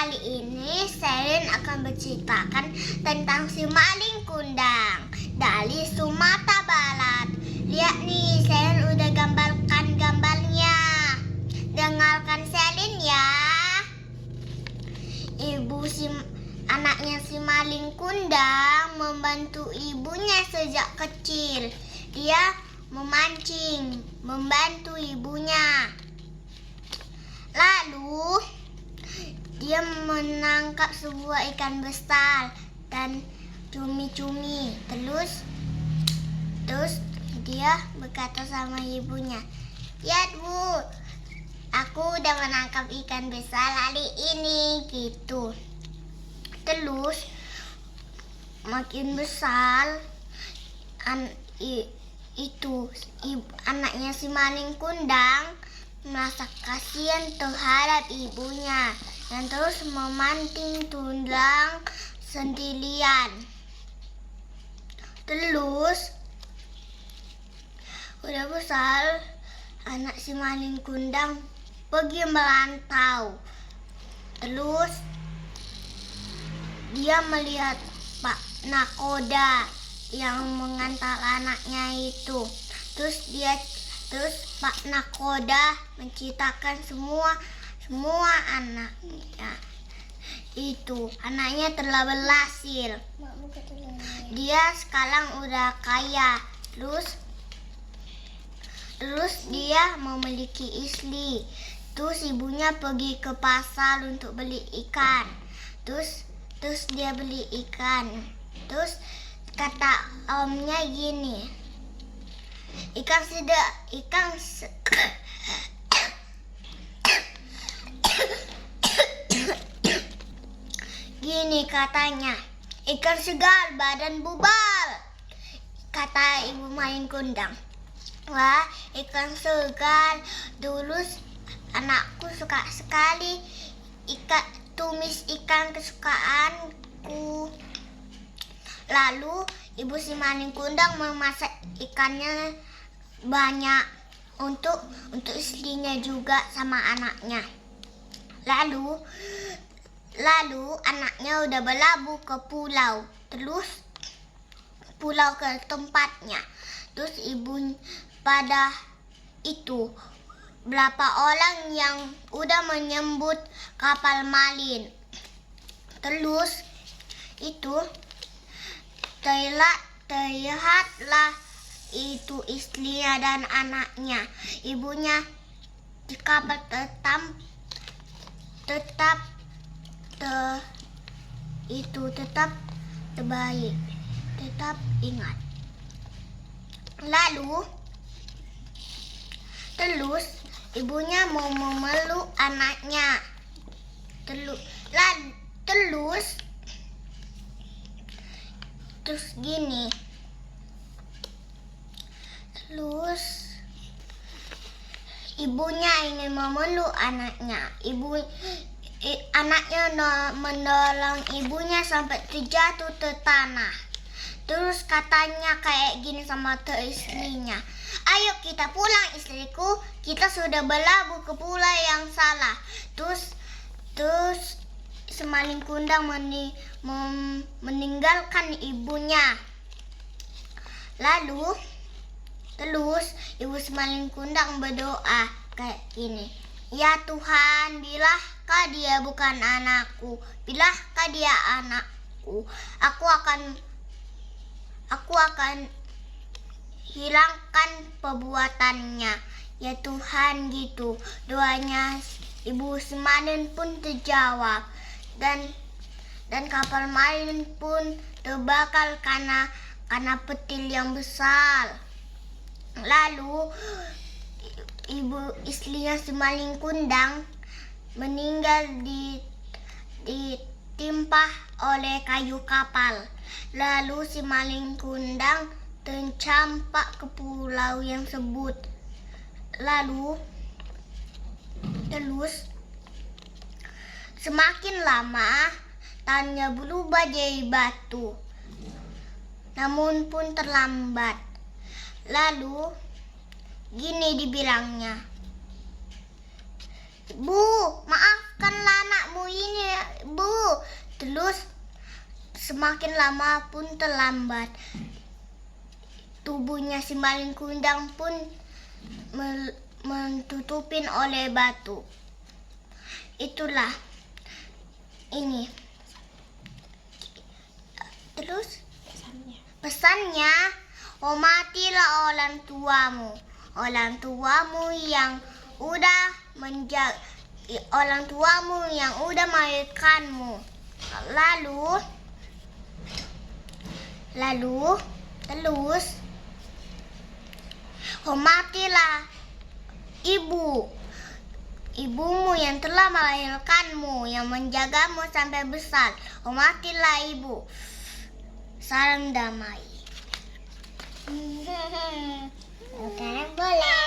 Kali ini Selin akan berceritakan tentang si maling kundang dari Sumatera Barat. Lihat nih, Selin udah gambarkan gambarnya. Dengarkan Selin ya. Anaknya si maling kundang membantu ibunya sejak kecil. Dia memancing, membantu ibunya. Lalu dia menangkap sebuah ikan besar dan cumi-cumi. Terus dia berkata sama ibunya, "Ya Bu, aku udah menangkap ikan besar hari ini," gitu. Terus makin besar anaknya si maling kundang merasa kasihan terhadap ibunya dan terus memancing kundang sendirian. Terus udah besar, anak si maling kundang pergi merantau. Terus dia melihat Pak Nakoda yang mengantar anaknya itu. Terus Pak Nakoda menceritakan semua anaknya itu. Anaknya telah berhasil. Dia sekarang udah kaya. Terus dia memiliki istri. Terus ibunya pergi ke pasar untuk beli ikan. Terus dia beli ikan. Terus kata omnya gini, gini katanya, "Ikan segar badan bubal," kata ibu maling kundang. "Wah, ikan segar. Dulu anakku suka sekali tumis ikan kesukaanku." Lalu ibu si maling kundang memasak ikannya banyak untuk istrinya juga sama anaknya. Lalu anaknya udah berlabuh ke pulau. Terus pulau ke tempatnya. Terus pada itu berapa orang yang udah menyambut kapal maling. Terus itu terlihatlah itu istrinya dan anaknya. Ibunya di kapal tetap terbaik, tetap ingat. Terus ibunya mau memeluk anaknya. Terus gini. Terus ibunya ingin memeluk anaknya. Anaknya mendorong ibunya sampai terjatuh ke tanah. Terus katanya kayak gini sama istrinya, "Ayo kita pulang istriku, kita sudah berlabuh ke pulau yang salah." Terus si maling kundang meninggalkan ibunya. Terus ibu si maling kundang berdoa kayak gini, "Ya Tuhan, bilahkah dia bukan anakku, bilahkah dia anakku, aku akan hilangkan perbuatannya. Ya Tuhan," gitu. Doanya ibu si maling pun terjawab dan kapal maling pun terbakar karena petir yang besar. Lalu istrinya si maling kundang meninggal ditimpa oleh kayu kapal. Lalu si maling kundang tercampak ke pulau yang sebut. Terus semakin lama tanahnya berubah jadi batu. Namun pun terlambat. Lalu gini dibilangnya, "Bu, maafkanlah anakmu ini Terus semakin lama pun terlambat. Tubuhnya si maling kundang pun mentutupin oleh batu. Itulah ini. Terus pesannya, oh matilah orang tuamu yang udah melahirkanmu. Lalu terus hormatilah ibumu yang telah melahirkanmu, yang menjagamu sampai besar. Hormatilah ibu. Salam damai. Sekarang boleh.